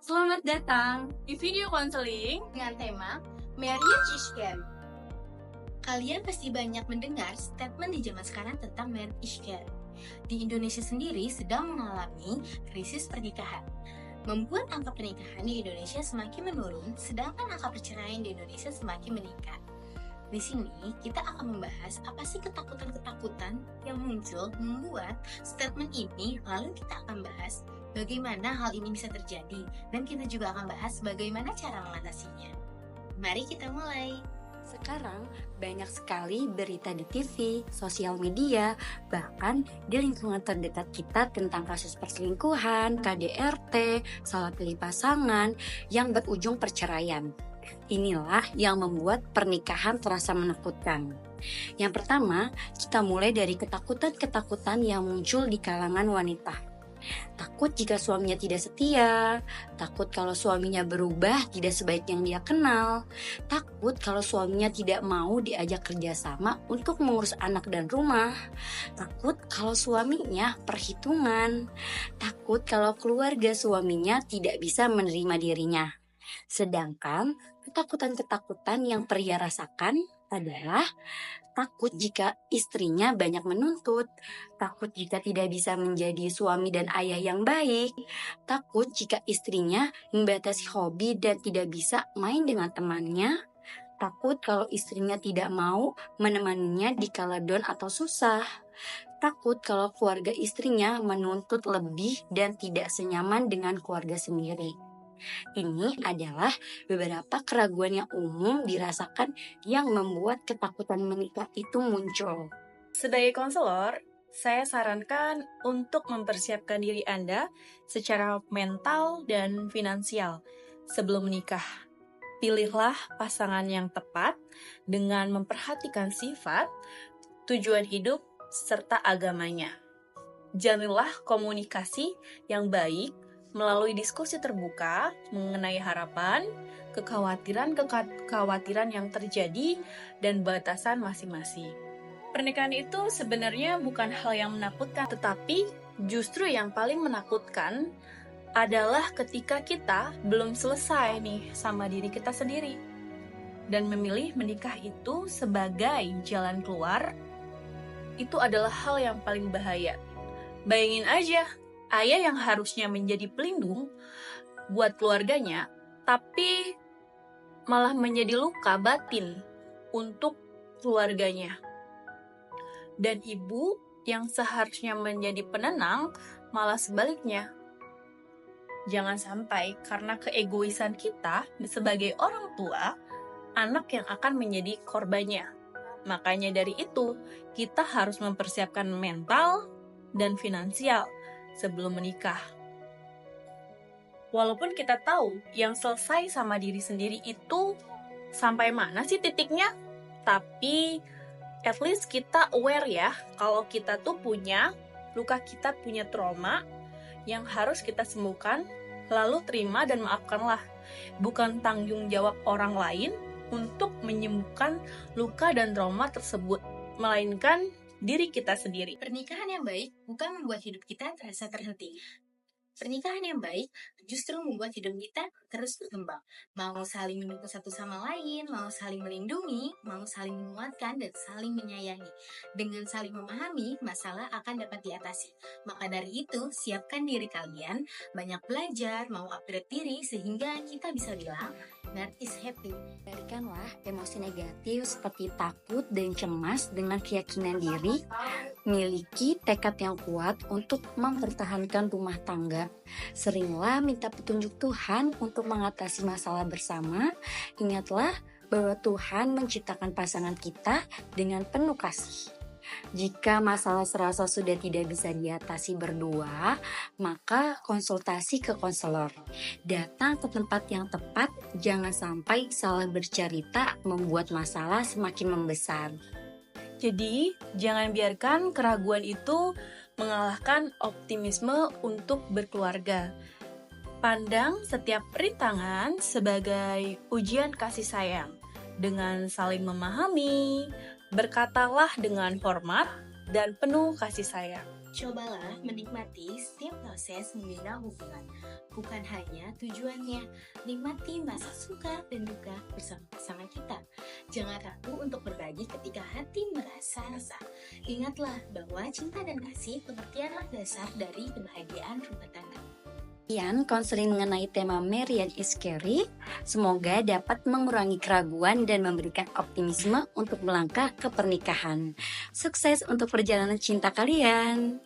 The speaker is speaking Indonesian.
Selamat datang Di video konseling, dengan tema Marriage is Care. Kalian pasti banyak mendengar statement di zaman sekarang tentang marriage is care. Di Indonesia sendiri sedang mengalami krisis pernikahan, membuat angka pernikahan di Indonesia semakin menurun, sedangkan angka perceraian di Indonesia semakin meningkat. Di sini kita akan membahas apa sih ketakutan-ketakutan yang muncul membuat statement ini, lalu kita akan bahas bagaimana hal ini bisa terjadi, dan kita juga akan bahas bagaimana cara mengatasinya. Mari kita mulai. Sekarang banyak sekali berita di TV, sosial media, bahkan di lingkungan terdekat kita tentang kasus perselingkuhan, KDRT, salah pilih pasangan yang berujung perceraian. Inilah yang membuat pernikahan terasa menakutkan. Yang pertama, kita mulai dari ketakutan-ketakutan yang muncul di kalangan wanita. Takut jika suaminya tidak setia, takut kalau suaminya berubah tidak sebaik yang dia kenal, takut kalau suaminya tidak mau diajak kerjasama untuk mengurus anak dan rumah, takut kalau suaminya perhitungan, takut kalau keluarga suaminya tidak bisa menerima dirinya. Sedangkan ketakutan-ketakutan yang pria rasakan adalah takut jika istrinya banyak menuntut, takut jika tidak bisa menjadi suami dan ayah yang baik, takut jika istrinya membatasi hobi dan tidak bisa main dengan temannya, takut kalau istrinya tidak mau menemaninya di kala down atau susah, takut kalau keluarga istrinya menuntut lebih dan tidak senyaman dengan keluarga sendiri. Ini adalah beberapa keraguan yang umum dirasakan yang membuat ketakutan menikah itu muncul. sebagai konselor, saya sarankan untuk mempersiapkan diri Anda secara mental dan finansial sebelum menikah. Pilihlah pasangan yang tepat dengan memperhatikan sifat, tujuan hidup, serta agamanya. Jalinlah komunikasi yang baik melalui diskusi terbuka mengenai harapan, kekhawatiran yang terjadi, dan batasan masing-masing. Pernikahan itu sebenarnya bukan hal yang menakutkan, tetapi justru yang paling menakutkan adalah ketika kita belum selesai nih sama diri kita sendiri dan memilih menikah itu sebagai jalan keluar. Itu adalah hal yang paling bahaya. Bayangin aja, ayah yang harusnya menjadi pelindung buat keluarganya, tapi malah menjadi luka batin untuk keluarganya. Dan ibu yang seharusnya menjadi penenang, malah sebaliknya. Jangan sampai karena keegoisan kita sebagai orang tua, anak yang akan menjadi korbannya. Makanya dari itu, kita harus mempersiapkan mental dan finansial sebelum menikah. Walaupun kita tahu yang selesai sama diri sendiri itu sampai mana sih titiknya, tapi at least kita aware ya kalau kita tuh punya luka, kita punya trauma yang harus kita sembuhkan, lalu terima dan maafkanlah. Bukan tanggung jawab orang lain untuk menyembuhkan luka dan trauma tersebut, melainkan diri kita sendiri. Pernikahan yang baik bukan membuat hidup kita terasa terhenti. Pernikahan yang baik justru membuat hidup kita terus berkembang. Mau saling mendukung satu sama lain, mau saling melindungi, mau saling menguatkan dan saling menyayangi. Dengan saling memahami, masalah akan dapat diatasi. Maka dari itu, siapkan diri kalian, banyak belajar, mau upgrade diri sehingga kita bisa bilang marriage is happy. Berikanlah emosi negatif seperti takut dan cemas dengan keyakinan diri, miliki tekad yang kuat untuk mempertahankan rumah tangga. Seringlah minta petunjuk Tuhan untuk mengatasi masalah bersama. Ingatlah bahwa Tuhan menciptakan pasangan kita dengan penuh kasih. Jika masalah serasa sudah tidak bisa diatasi berdua, maka konsultasi ke konselor. Datang ke tempat yang tepat, jangan sampai salah bercerita membuat masalah semakin membesar. Jadi, jangan biarkan keraguan itu mengalahkan optimisme untuk berkeluarga. Pandang setiap rintangan sebagai ujian kasih sayang. Dengan saling memahami, berkatalah dengan hormat dan penuh kasih sayang. Cobalah menikmati setiap proses membina hubungan, bukan hanya tujuannya. Nikmati masa suka dan duka bersama pasangan kita. Jangan ragu untuk berbagi ketika hati merasa resah. Ingatlah bahwa cinta dan kasih pengertianlah dasar dari kebahagiaan rumah tangga. Sekian konseling mengenai tema Marriage is Scary. Semoga dapat mengurangi keraguan dan memberikan optimisme untuk melangkah ke pernikahan. Sukses untuk perjalanan cinta kalian.